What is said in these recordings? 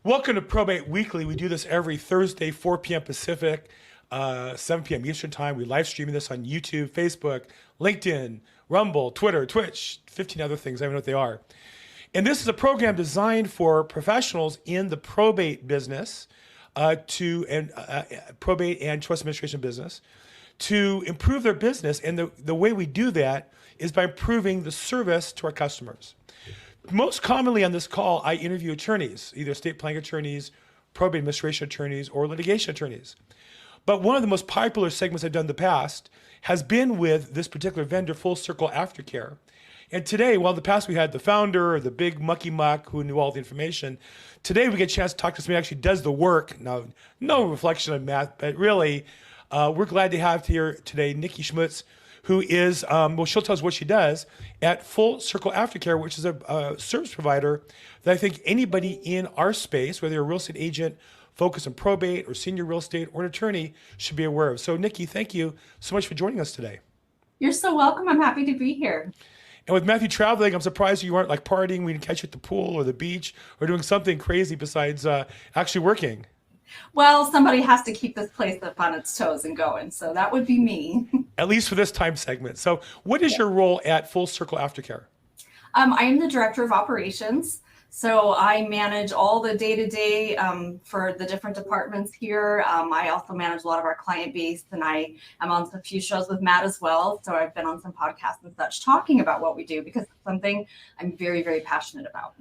Welcome to Probate Weekly. We do this every Thursday, 4 p.m. Pacific, 7 p.m. Eastern Time. We live streaming this on YouTube, Facebook, LinkedIn, Rumble, Twitter, Twitch, 15 other things. I don't even know what they are. And this is a program designed for professionals in the probate business, probate and trust administration business, to improve their business. And the way we do that is by improving the service to our customers. Most commonly on this call, I interview attorneys, either estate planning attorneys, probate administration attorneys, or litigation attorneys. But one of the most popular segments I've done in the past has been with this particular vendor, Full-Circle Aftercare. And today, while in the past we had the founder, the big mucky muck who knew all the information, today we get a chance to talk to somebody who actually does the work. Now, no reflection on Matt, but really, we're glad to have here today Nikki Schmutz, who is, she'll tell us what she does at Full-Circle Aftercare, which is a service provider that I think anybody in our space, whether you're a real estate agent, focused on probate or senior real estate or an attorney, should be aware of. So Nikki, thank you so much for joining us today. You're so welcome. I'm happy to be here. And with Matthew traveling, I'm surprised you weren't like partying. We didn't catch you at the pool or the beach or doing something crazy besides actually working. Well, somebody has to keep this place up on its toes and going, so that would be me. At least for this time segment. So what is your role at Full-Circle Aftercare? I am the director of operations, so I manage all the day-to-day for the different departments here. I also manage a lot of our client base, and I am on a few shows with Matt as well, so I've been on some podcasts and such talking about what we do because it's something I'm very, very passionate about.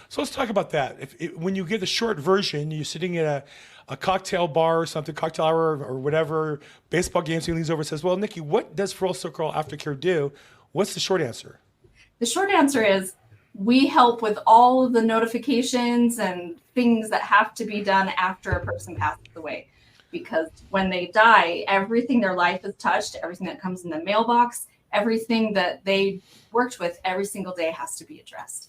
So let's talk about that. When you get the short version, you're sitting at a cocktail bar or something, cocktail hour or whatever, baseball game, somebody leans over and says, well, Nikki, what does Full-Circle Aftercare do? What's the short answer? The short answer is we help with all of the notifications and things that have to be done after a person passes away. Because when they die, everything their life has touched, everything that comes in the mailbox, everything that they worked with every single day has to be addressed.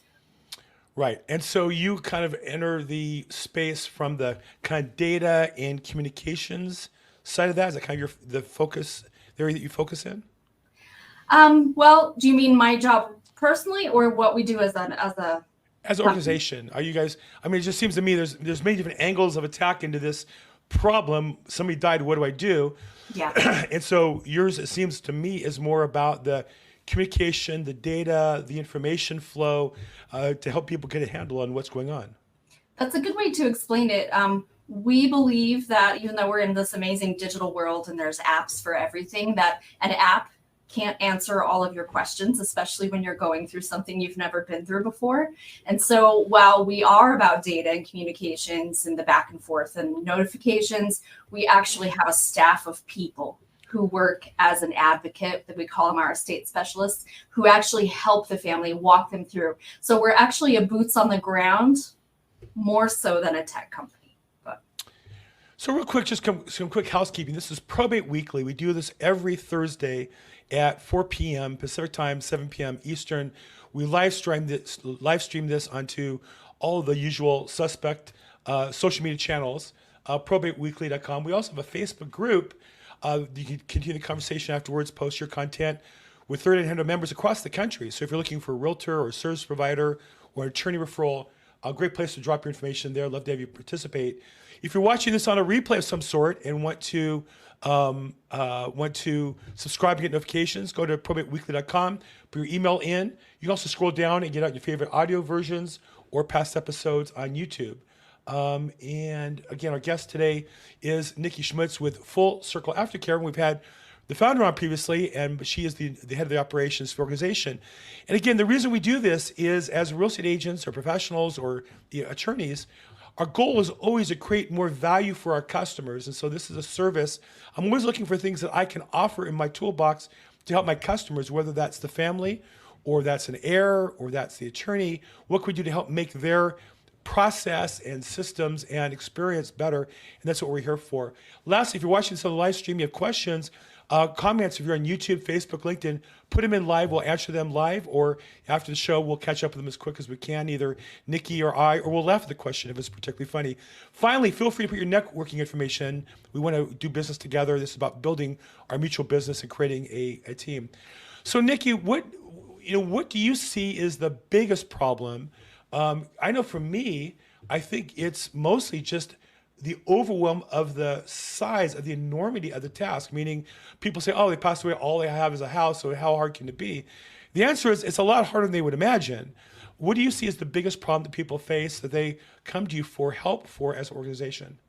Right. And so you kind of enter the space from the kind of data and communications side of that. Is that kind of the focus area that you focus in? Well, do you mean my job personally or what we do as an organization? Are you guys, I mean, it just seems to me there's many different angles of attack into this problem. Somebody died, what do I do? Yeah. And so yours, it seems to me, is more about the communication, the data, the information flow to help people get a handle on what's going on. That's a good way to explain it. We believe that even though we're in this amazing digital world and there's apps for everything, that an app can't answer all of your questions, especially when you're going through something you've never been through before. And so while we are about data and communications and the back and forth and notifications, we actually have a staff of people who work as an advocate, that we call them our estate specialists, who actually help the family walk them through. So we're actually a boots on the ground more so than a tech company. So real quick, just some quick housekeeping. This is Probate Weekly. We do this every Thursday at 4 p.m. Pacific Time, 7 p.m. Eastern. We live stream this onto all of the usual suspect social media channels, probateweekly.com. We also have a Facebook group. You can continue the conversation afterwards, post your content with 3,800 members across the country. So if you're looking for a realtor or a service provider or an attorney referral, a great place to drop your information there. I'd love to have you participate. If you're watching this on a replay of some sort and want to subscribe and get notifications, go to probateweekly.com, put your email in. You can also scroll down and get out your favorite audio versions or past episodes on YouTube. And again, our guest today is Nikki Schmutz with Full-Circle Aftercare. We've had the founder on previously, and she is the head of the operations for the organization. And again, the reason we do this is as real estate agents or professionals or attorneys, our goal is always to create more value for our customers. And so this is a service. I'm always looking for things that I can offer in my toolbox to help my customers, whether that's the family or that's an heir or that's the attorney. What can we do to help make their process and systems and experience better? And that's what we're here for. Lastly, if you're watching this on the live stream, you have questions, comments, if you're on YouTube, Facebook, LinkedIn, put them in live. We'll answer them live, or after the show, we'll catch up with them as quick as we can, either Nikki or I, or we'll laugh at the question if it's particularly funny. Finally, feel free to put your networking information. We want to do business together. This is about building our mutual business and creating a team. So Nikki, what do you see is the biggest problem I know for me, I think it's mostly just the overwhelm of the size of the enormity of the task, meaning people say, oh, they passed away, all they have is a house, so how hard can it be? The answer is it's a lot harder than they would imagine. What do you see as the biggest problem that people face that they come to you for help for as an organization?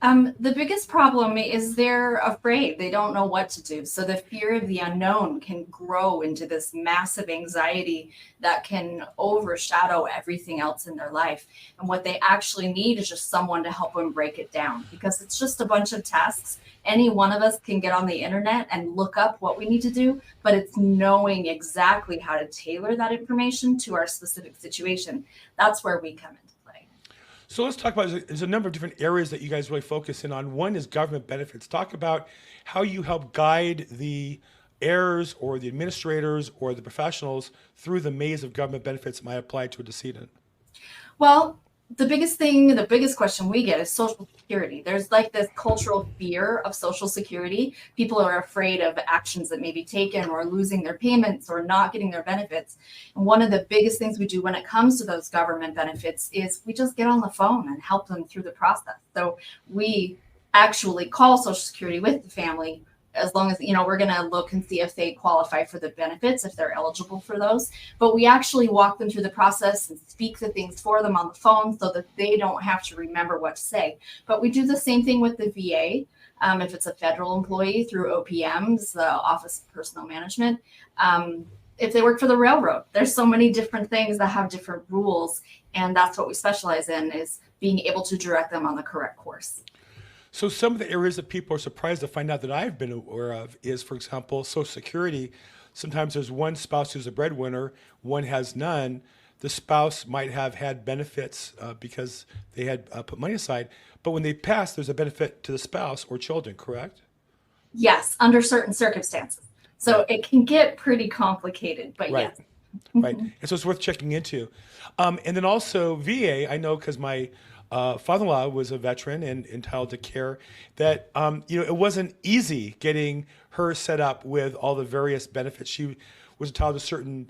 The biggest problem is they're afraid. They don't know what to do. So the fear of the unknown can grow into this massive anxiety that can overshadow everything else in their life. And what they actually need is just someone to help them break it down, because it's just a bunch of tasks. Any one of us can get on the internet and look up what we need to do, but it's knowing exactly how to tailor that information to our specific situation. That's where we come in. So let's talk about, there's a number of different areas that you guys really focus in on. One is government benefits. Talk about how you help guide the heirs or the administrators or the professionals through the maze of government benefits that might apply to a decedent. Well, the biggest question we get is Social Security. There's like this cultural fear of Social Security. People are afraid of actions that may be taken, or losing their payments, or not getting their benefits. And one of the biggest things we do when it comes to those government benefits is we just get on the phone and help them through the process. So we actually call Social Security with the family, as long as, we're going to look and see if they qualify for the benefits, if they're eligible for those. But we actually walk them through the process and speak the things for them on the phone so that they don't have to remember what to say. But we do the same thing with the VA. If it's a federal employee, through OPMs, the Office of Personnel Management. If they work for the railroad, there's so many different things that have different rules. And that's what we specialize in, is being able to direct them on the correct course. So some of the areas that people are surprised to find out that I've been aware of is, for example, Social Security. Sometimes there's one spouse who's a breadwinner, one has none. The spouse might have had benefits because they had put money aside, but when they pass, there's a benefit to the spouse or children, correct? Yes, under certain circumstances. So it can get pretty complicated, but Right. yes. Right. And so it's worth checking into. And then also VA, I know because my father-in-law was a veteran and entitled to care, that it wasn't easy getting her set up with all the various benefits. She was entitled to certain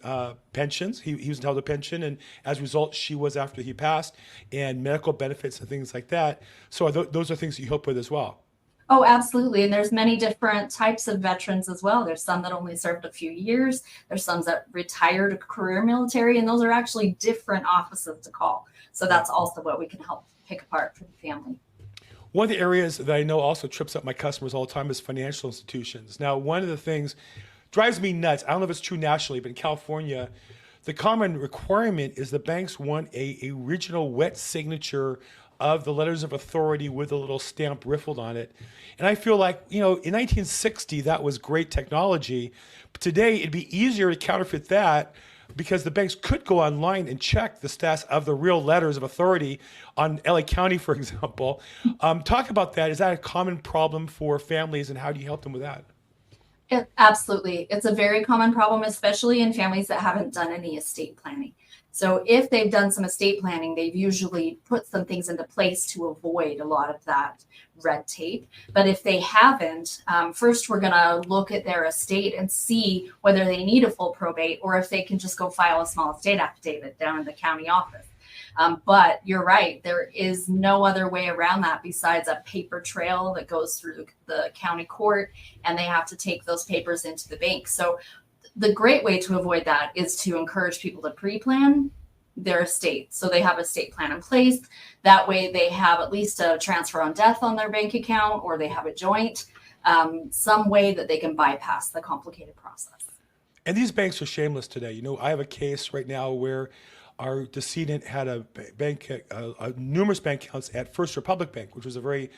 pensions. He was entitled to pension, and as a result, she was after he passed, and medical benefits and things like that. So those are things that you help with as well. Oh, absolutely. And there's many different types of veterans as well. There's some that only served a few years. There's some that retired career military, and those are actually different offices to call. So that's also what we can help pick apart for the family. One of the areas that I know also trips up my customers all the time is financial institutions. Now, one of the things drives me nuts, I don't know if it's true nationally, but in California, the common requirement is the banks want a original wet signature of the letters of authority with a little stamp riffled on it. And I feel like, in 1960, that was great technology. But today, it'd be easier to counterfeit that because the banks could go online and check the status of the real letters of authority on LA County, for example. Talk about that. Is that a common problem for families, and how do you help them with that? Absolutely. It's a very common problem, especially in families that haven't done any estate planning. So if they've done some estate planning, they've usually put some things into place to avoid a lot of that red tape. But if they haven't, first we're going to look at their estate and see whether they need a full probate, or if they can just go file a small estate affidavit down in the county office. But you're right, there is no other way around that besides a paper trail that goes through the county court, and they have to take those papers into the bank. So the great way to avoid that is to encourage people to pre-plan their estate. So they have an estate plan in place. That way they have at least a transfer on death on their bank account, or they have a joint, some way that they can bypass the complicated process. And these banks are shameless today. I have a case right now where our decedent had a numerous bank accounts at First Republic Bank, which was a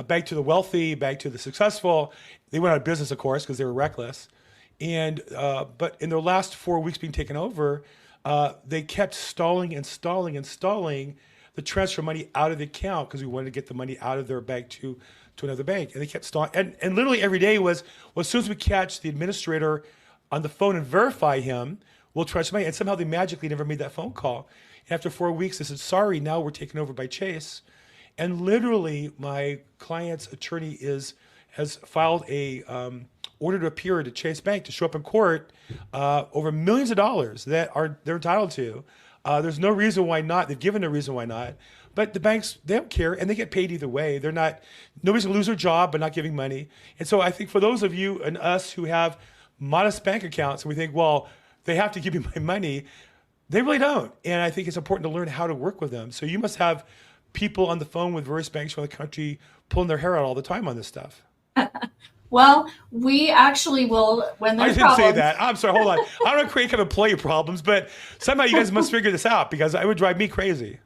bank to the wealthy, bank to the successful. They went out of business, of course, because they were reckless. And but in their last 4 weeks being taken over, they kept stalling the transfer money out of the account because we wanted to get the money out of their bank to another bank. And they kept stalling. And literally every day was, well, as soon as we catch the administrator on the phone and verify him, we'll transfer money. And somehow they magically never made that phone call. And after 4 weeks, they said, sorry, now we're taken over by Chase. And literally my client's attorney has filed a order to appear to Chase Bank to show up in court over millions of dollars that they're entitled to There's no reason why not. They've given a reason why not. But the banks, they don't care, and they get paid either way. They're not, nobody's gonna lose their job by not giving money. And so I think for those of you and us who have modest bank accounts, and we think, well, they have to give me my money, they really don't. And I think it's important to learn how to work with them. So you must have people on the phone with various banks around the country pulling their hair out all the time on this stuff. Well, we actually will when I there's didn't say problems. that. I'm sorry. Hold on. I don't want to create kind of employee problems, but somehow you guys must figure this out because it would drive me crazy.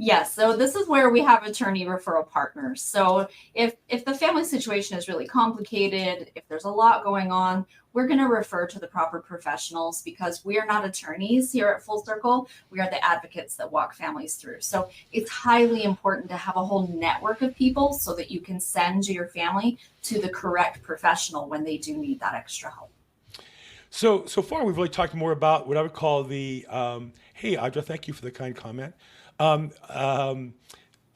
Yes, so this is where we have attorney referral partners. So if the family situation is really complicated, if there's a lot going on, we're going to refer to the proper professionals because we are not attorneys here at Full Circle. We are the advocates that walk families through. So it's highly important to have a whole network of people so that you can send your family to the correct professional when they do need that extra help. So far, we've really talked more about what I would call the, hey, Audra, thank you for the kind comment. Kind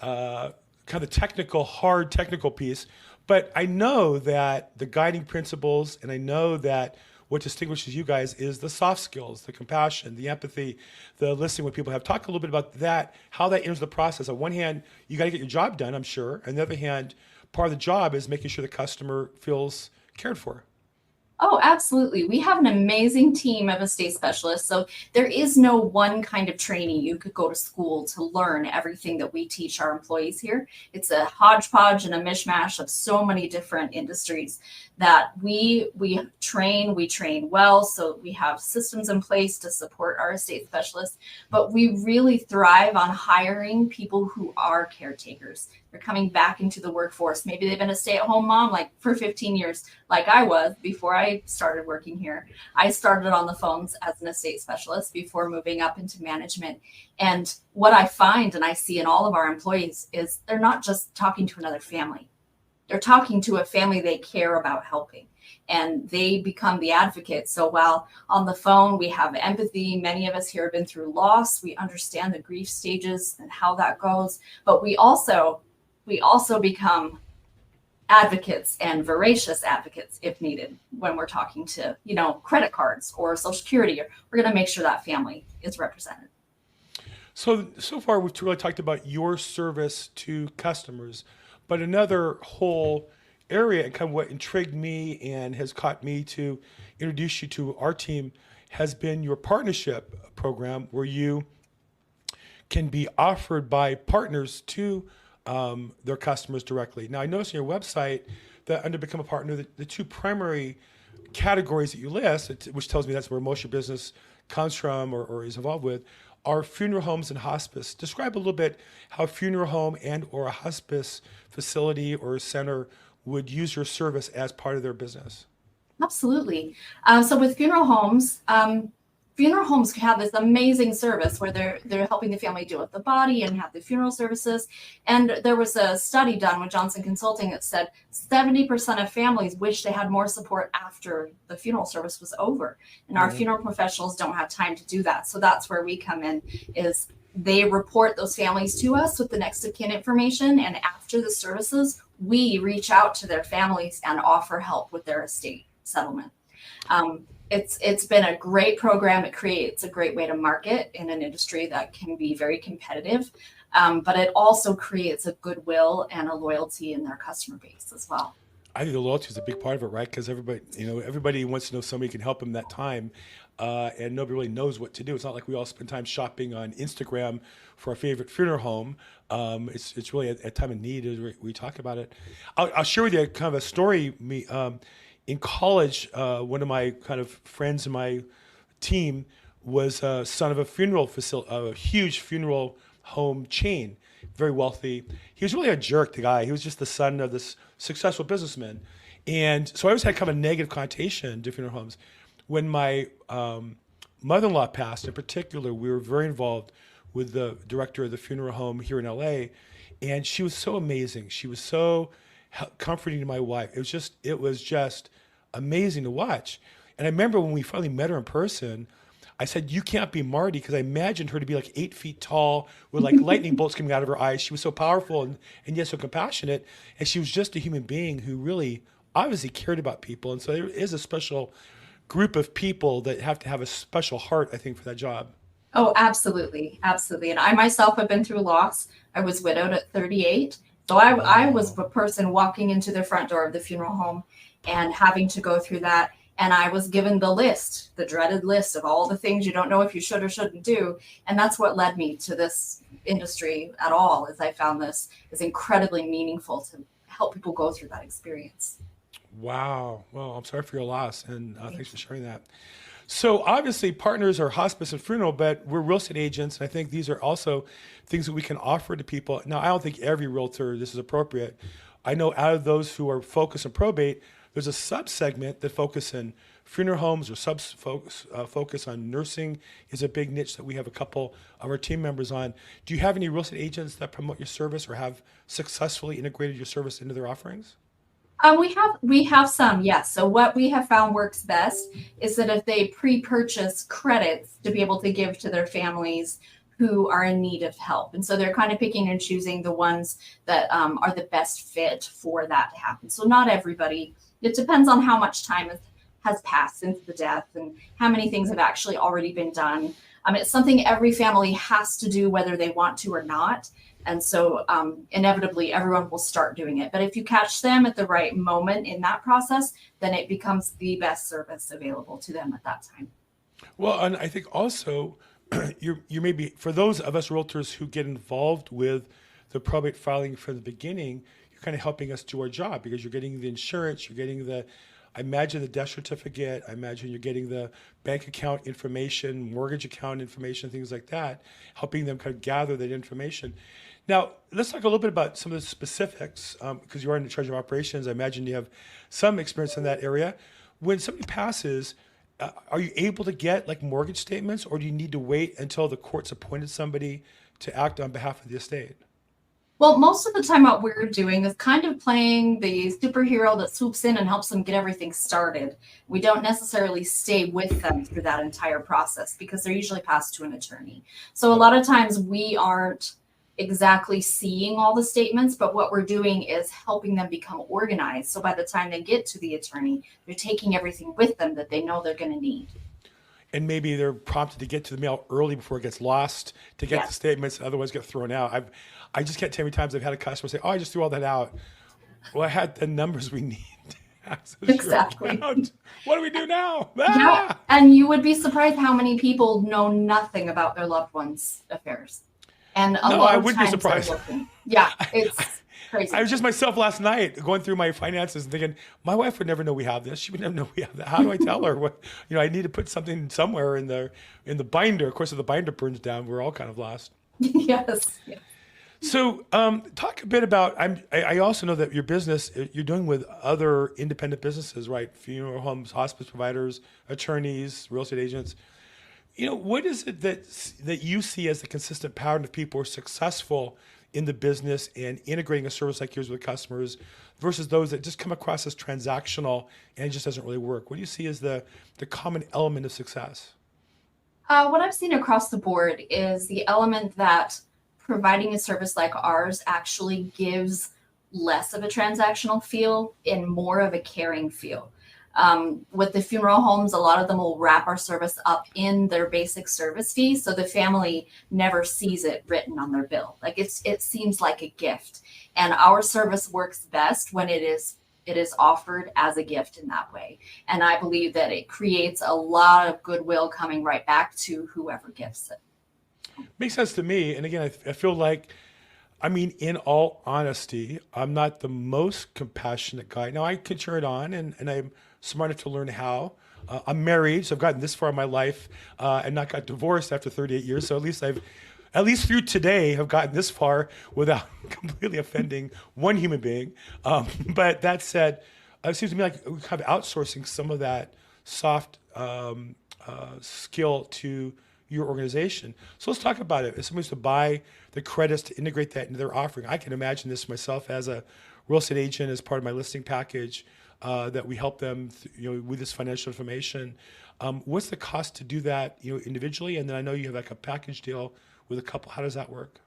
of technical, hard technical piece. But I know that the guiding principles, and I know that what distinguishes you guys is the soft skills, the compassion, the empathy, the listening when people have. Talk a little bit about that, how that enters the process. On one hand, you got to get your job done, I'm sure. On the other hand, part of the job is making sure the customer feels cared for. Oh, absolutely. We have an amazing team of estate specialists. So there is no one kind of training you could go to school to learn everything that we teach our employees here. It's a hodgepodge and a mishmash of so many different industries that we train well. So we have systems in place to support our estate specialists, but we really thrive on hiring people who are caretakers. They're coming back into the workforce. Maybe they've been a stay-at-home mom like for 15 years, like I was before I started working here. I started on the phones as an estate specialist before moving up into management. And what I find and I see in all of our employees is they're not just talking to another family. They're talking to a family they care about helping, and they become the advocate. So while on the phone we have empathy, many of us here have been through loss. We understand the grief stages and how that goes, but we also become advocates and voracious advocates if needed when we're talking to, credit cards or Social Security. We're going to make sure that family is represented. So far, we've really talked about your service to customers, but another whole area and kind of what intrigued me and has caught me to introduce you to our team has been your partnership program where you can be offered by partners to their customers directly. Now, I noticed on your website that under Become a Partner, the two primary categories that you list, which tells me that's where most of your business comes from or is involved with, are funeral homes and hospice. Describe a little bit how a funeral home and or a hospice facility or center would use your service as part of their business. Absolutely. So with funeral homes have this amazing service where they're helping the family deal with the body and have the funeral services. And there was a study done with Johnson Consulting that said 70% of families wish they had more support after the funeral service was over. And our funeral professionals don't have time to do that. So that's where we come in, is they report those families to us with the next of kin information. And after the services, we reach out to their families and offer help with their estate settlement. It's been a great program. It creates a great way to market in an industry that can be very competitive, but it also creates a goodwill and a loyalty in their customer base as well. I think the loyalty is a big part of it, right? Because everybody wants to know somebody can help them that time, and nobody really knows what to do. It's not like we all spend time shopping on Instagram for our favorite funeral home. It's really a time of need as we talk about it. I'll share with you kind of a story. In college, one of my kind of friends in my team was a son of a huge funeral home chain, very wealthy. He was really a jerk, the guy. He was just the son of this successful businessman. And so I always had kind of a negative connotation to funeral homes. When my mother-in-law passed, in particular, we were very involved with the director of the funeral home here in LA. And she was so amazing. She was so comforting to my wife. It was just amazing to watch. And I remember when we finally met her in person, I said, "You can't be Marty," because I imagined her to be like 8 feet tall with like lightning bolts coming out of her eyes. She was so powerful and yet so compassionate. And she was just a human being who really obviously cared about people. And so there is a special group of people that have to have a special heart, I think, for that job. Oh, absolutely. Absolutely. And I myself have been through loss. I was widowed at 38. So I was Wow. the person walking into the front door of the funeral home and having to go through that. And I was given the list, the dreaded list of all the things you don't know if you should or shouldn't do. And that's what led me to this industry at all, is I found this is incredibly meaningful to help people go through that experience. Wow. Well, I'm sorry for your loss, and thanks Thank for you. sharing that. So obviously, partners are hospice and funeral, but we're real estate agents, and I think these are also things that we can offer to people. Now, I don't think every realtor this is appropriate. I know out of those who are focused on probate, there's a subsegment that focus in funeral homes or focus on nursing is a big niche that we have a couple of our team members on. Do you have any real estate agents that promote your service or have successfully integrated your service into their offerings? We have some, yes. So what we have found works best is that if they pre-purchase credits to be able to give to their families who are in need of help, and so they're kind of picking and choosing the ones that are the best fit for that to happen. So not everybody. It depends on how much time has passed since the death and how many things have actually already been done. It's something every family has to do whether they want to or not. And so inevitably, everyone will start doing it. But if you catch them at the right moment in that process, then it becomes the best service available to them at that time. Well, and I think also you may be for those of us realtors who get involved with the probate filing from the beginning, you're kind of helping us do our job because you're getting the insurance, you're getting the, I imagine the death certificate, I imagine you're getting the bank account information, mortgage account information, things like that, helping them kind of gather that information. Now, let's talk a little bit about some of the specifics because you are in charge of operations. I imagine you have some experience in that area. When somebody passes, are you able to get like mortgage statements, or do you need to wait until the court's appointed somebody to act on behalf of the estate? Well, most of the time, what we're doing is kind of playing the superhero that swoops in and helps them get everything started. We don't necessarily stay with them through that entire process because they're usually passed to an attorney. So a lot Okay. of times we aren't exactly seeing all the statements, but what we're doing is helping them become organized. So by the time they get to the attorney, they're taking everything with them that they know they're going to need. And maybe they're prompted to get to the mail early before it gets lost to get the Yes, statements, otherwise get thrown out. I just can't tell you how many times I've had a customer say, "Oh, I just threw all that out." Well, I had the numbers we need to access your exactly. account. What do we do now? Yeah. Ah! And you would be surprised how many people know nothing about their loved ones' affairs. And a No, lot I of would be times they're surprised. looking. Yeah, I, it's I crazy. was just myself last night going through my finances and thinking, my wife would never know we have this. She would never know we have that. How do I tell her what, I need to put something somewhere in the binder. Of course, if the binder burns down, we're all kind of lost. Yes. Yes. So, talk a bit about. I also know that your business you're doing with other independent businesses, right? Funeral homes, hospice providers, attorneys, real estate agents. What is it that you see as the consistent pattern of people who are successful in the business and integrating a service like yours with customers versus those that just come across as transactional and it just doesn't really work? What do you see as the common element of success? What I've seen across the board is the element that providing a service like ours actually gives less of a transactional feel and more of a caring feel. With the funeral homes, a lot of them will wrap our service up in their basic service fee, so the family never sees it written on their bill. Like it seems like a gift, and our service works best when it is offered as a gift in that way. And I believe that it creates a lot of goodwill coming right back to whoever gifts it. Makes sense to me. And again, I feel like, I mean, in all honesty, I'm not the most compassionate guy. Now, I can turn it on and I'm smart enough to learn how. I'm married, so I've gotten this far in my life and not got divorced after 38 years. So at least through today, have gotten this far without completely offending one human being. But that said, it seems to me like we're kind of outsourcing some of that soft skill to your organization. So let's talk about it. If somebody's to buy the credits to integrate that into their offering, I can imagine this myself as a real estate agent as part of my listing package that we help them, with this financial information. What's the cost to do that, individually? And then I know you have like a package deal with a couple. How does that work?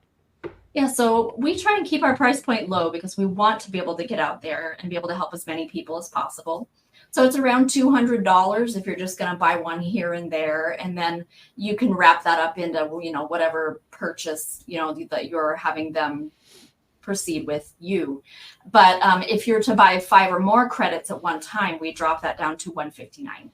Yeah, so we try and keep our price point low because we want to be able to get out there and be able to help as many people as possible. So it's around $200 if you're just going to buy one here and there, and then you can wrap that up into whatever purchase that you're having them proceed with you. But if you're to buy 5 or more credits at one time, we drop that down to $159.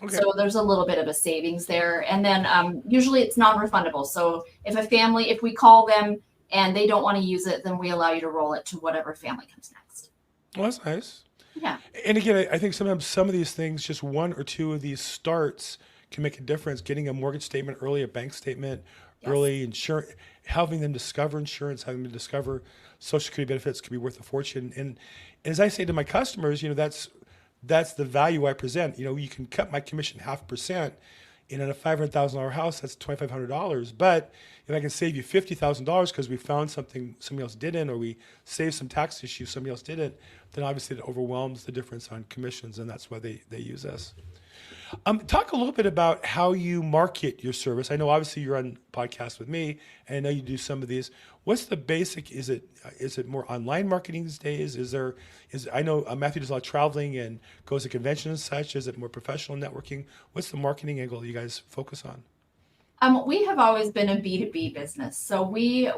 Okay. So there's a little bit of a savings there, and then usually it's non-refundable. So if we call them and they don't want to use it, then we allow you to roll it to whatever family comes next. Well, that's nice. Yeah. And again, I think sometimes some of these things, just one or two of these starts can make a difference. Getting a mortgage statement early, a bank statement early, insurance, helping them discover insurance, having them discover Social Security benefits could be worth a fortune. And as I say to my customers, that's the value I present. You can cut my commission 0.5%. And in a $500,000 house, that's $2,500. But if I can save you $50,000 because we found something somebody else didn't, or we saved some tax issues somebody else didn't, then obviously it overwhelms the difference on commissions, and that's why they use us. Talk a little bit about how you market your service. I know obviously you're on podcasts with me, and I know you do some of these. What's the basic? Is it more online marketing these days? I know Matthew does a lot of traveling and goes to conventions and such. Is it more professional networking? What's the marketing angle you guys focus on? We have always been a B2B business. So we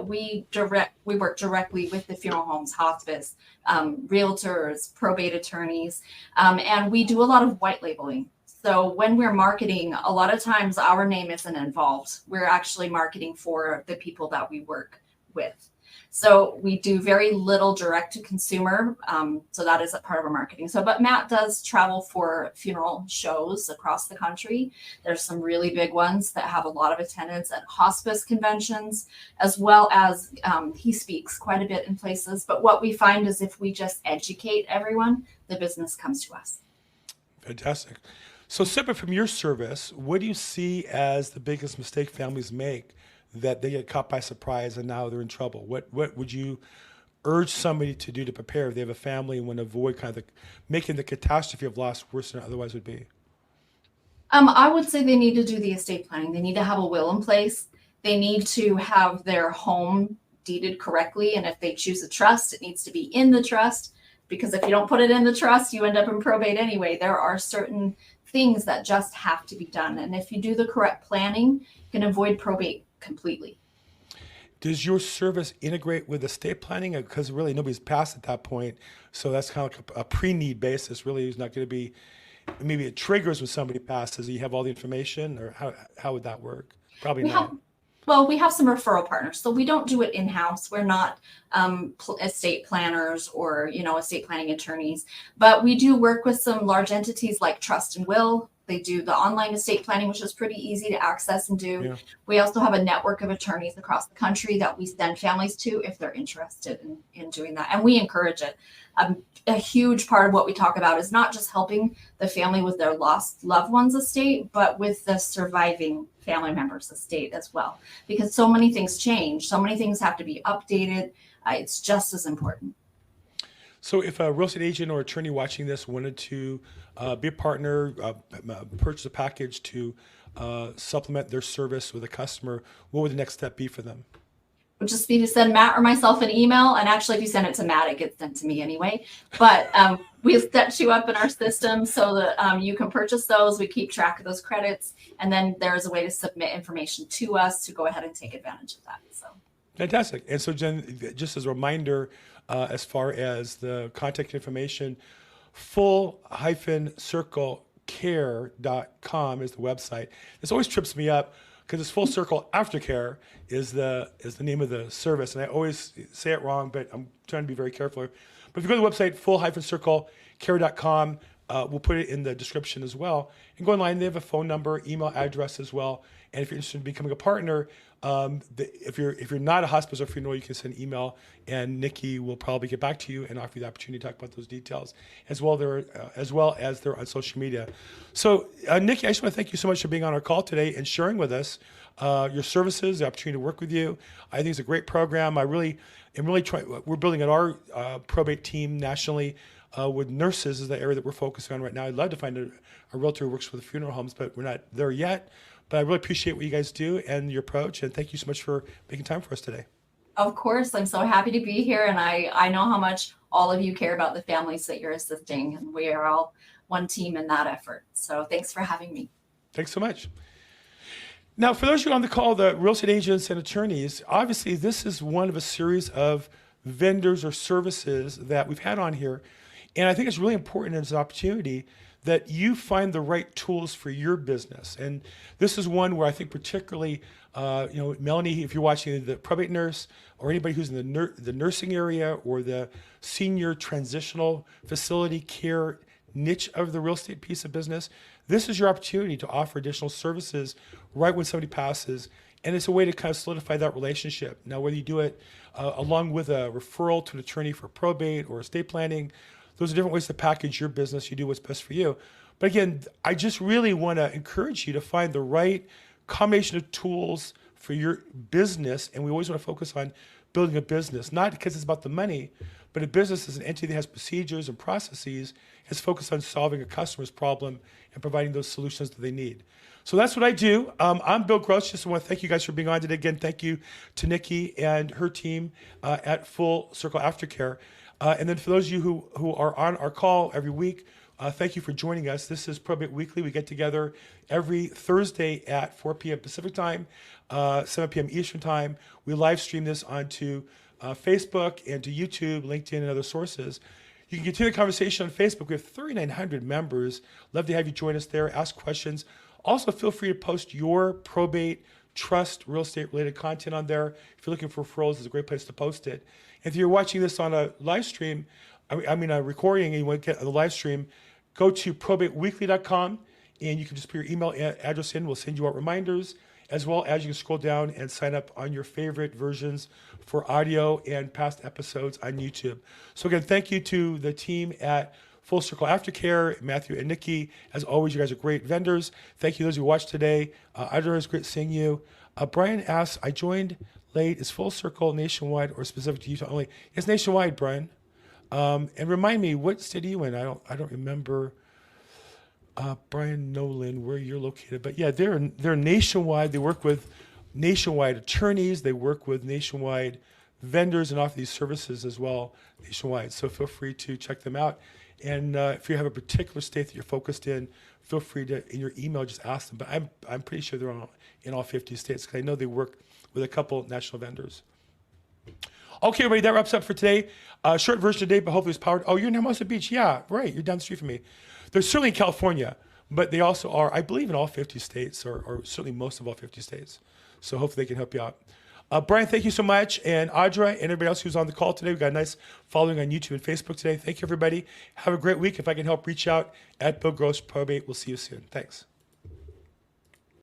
work directly with the funeral homes, hospice, realtors, probate attorneys, and we do a lot of white labeling. So when we're marketing, a lot of times our name isn't involved. We're actually marketing for the people that we work with. So we do very little direct to consumer. So that is a part of our marketing. But Matt does travel for funeral shows across the country. There's some really big ones that have a lot of attendance at hospice conventions, as well as he speaks quite a bit in places. But what we find is if we just educate everyone, the business comes to us. Fantastic. So separate from your service, what do you see as the biggest mistake families make that they get caught by surprise and now they're in trouble? What would you urge somebody to do to prepare if they have a family and want to avoid kind of making the catastrophe of loss worse than it otherwise would be? I would say they need to do the estate planning. They need to have a will in place. They need to have their home deeded correctly. And if they choose a trust, it needs to be in the trust, because if you don't put it in the trust, you end up in probate anyway. There are certain things that just have to be done. And if you do the correct planning, you can avoid probate completely. Does your service integrate with estate planning? Because really nobody's passed at that point. So that's kind of like a pre-need basis. Really is not going to be, maybe it triggers when somebody passes. You have all the information, or how would that work? Probably not. We have some referral partners. So we don't do it in-house. We're not estate planners or, estate planning attorneys, but we do work with some large entities like Trust and Will. They do the online estate planning, which is pretty easy to access and do. Yeah. We also have a network of attorneys across the country that we send families to if they're interested in doing that. And we encourage it. A huge part of what we talk about is not just helping the family with their lost loved one's estate, but with the surviving family member's estate as well. Because so many things change. So many things have to be updated. It's just as important. So if a real estate agent or attorney watching this wanted to be a partner, purchase a package to supplement their service with a customer, what would the next step be for them? It would just be to send Matt or myself an email. And actually, if you send it to Matt, it gets sent to me anyway. But we'll set you up in our system so that you can purchase those. We keep track of those credits. And then there's a way to submit information to us to go ahead and take advantage of that. So fantastic. And so, Jen, just as a reminder, as far as the contact information, full-circlecare.com is the website. This always trips me up because it's Full-Circle Aftercare is the name of the service, and I always say it wrong, but I'm trying to be very careful. But if you go to the website, full-circlecare.com, we'll put it in the description as well. And go online, they have a phone number, email address as well. And if you're interested in becoming a partner, if you're not a hospice or funeral, you can send an email, and Nikki will probably get back to you and offer you the opportunity to talk about those details, as well as they're on social media. So, Nikki, I just want to thank you so much for being on our call today and sharing with us your services, the opportunity to work with you. I think it's a great program. I'm really trying. We're building at our probate team nationally. With nurses is the area that we're focusing on right now. I'd love to find a realtor who works with funeral homes, but we're not there yet. But I really appreciate what you guys do and your approach, and thank you so much for making time for us today. Of course, I'm so happy to be here, and I know how much all of you care about the families that you're assisting, and we are all one team in that effort. So thanks for having me. Thanks so much. Now, for those of you on the call, the real estate agents and attorneys, obviously this is one of a series of vendors or services that we've had on here. And I think it's really important as an opportunity that you find the right tools for your business. And this is one where I think particularly, Melanie, if you're watching, the probate nurse or anybody who's in the nursing area or the senior transitional facility care niche of the real estate piece of business, this is your opportunity to offer additional services right when somebody passes. And it's a way to kind of solidify that relationship. Now, whether you do it along with a referral to an attorney for probate or estate planning, those are different ways to package your business. You do what's best for you. But again, I just really want to encourage you to find the right combination of tools for your business. And we always want to focus on building a business, not because it's about the money, but a business is an entity that has procedures and processes, is focused on solving a customer's problem and providing those solutions that they need. So that's what I do. I'm Bill Gross. Just want to thank you guys for being on today. Again, thank you to Nikki and her team at Full-Circle Aftercare. And then for those of you who are on our call every week, thank you for joining us. This is Probate Weekly. We get together every Thursday at 4 p.m. Pacific time, 7 p.m. Eastern time. We live stream this onto Facebook and to YouTube, LinkedIn, and other sources. You can continue the conversation on Facebook. We have 3,900 members. Love to have you join us there, ask questions. Also, feel free to post your probate, trust, real estate related content on there. If you're looking for referrals, it's a great place to post it. If you're watching this on a live stream, a recording, and you want to get the live stream, go to probateweekly.com and you can just put your email address in. We'll send you out reminders, as well as you can scroll down and sign up on your favorite versions for audio and past episodes on YouTube. So again, thank you to the team at Full-Circle Aftercare, Matthew and Nikki. As always, you guys are great vendors. Thank you those who watched today. I know it's great seeing you. Brian asks, I joined late. Is Full-Circle nationwide or specific to Utah only? It's nationwide, Brian. And remind me, what state are you in? I don't remember, Brian Nolan, where you're located. But yeah, they're nationwide. They work with nationwide attorneys. They work with nationwide vendors and offer these services as well nationwide. So feel free to check them out. And if you have a particular state that you're focused in, feel free to, in your email, just ask them. But I'm pretty sure they're in all 50 states because I know they work with a couple national vendors. Okay, everybody, that wraps up for today. Short version today, but hopefully it's powered. Oh, you're in Hermosa Beach. Yeah, right. You're down the street from me. They're certainly in California, but they also are, I believe, in all 50 states, or certainly most of all 50 states. So hopefully they can help you out. Brian, thank you so much. And Audra and everybody else who's on the call today. We've got a nice following on YouTube and Facebook today. Thank you, everybody. Have a great week. If I can help, reach out at Bill Gross Probate. We'll see you soon. Thanks.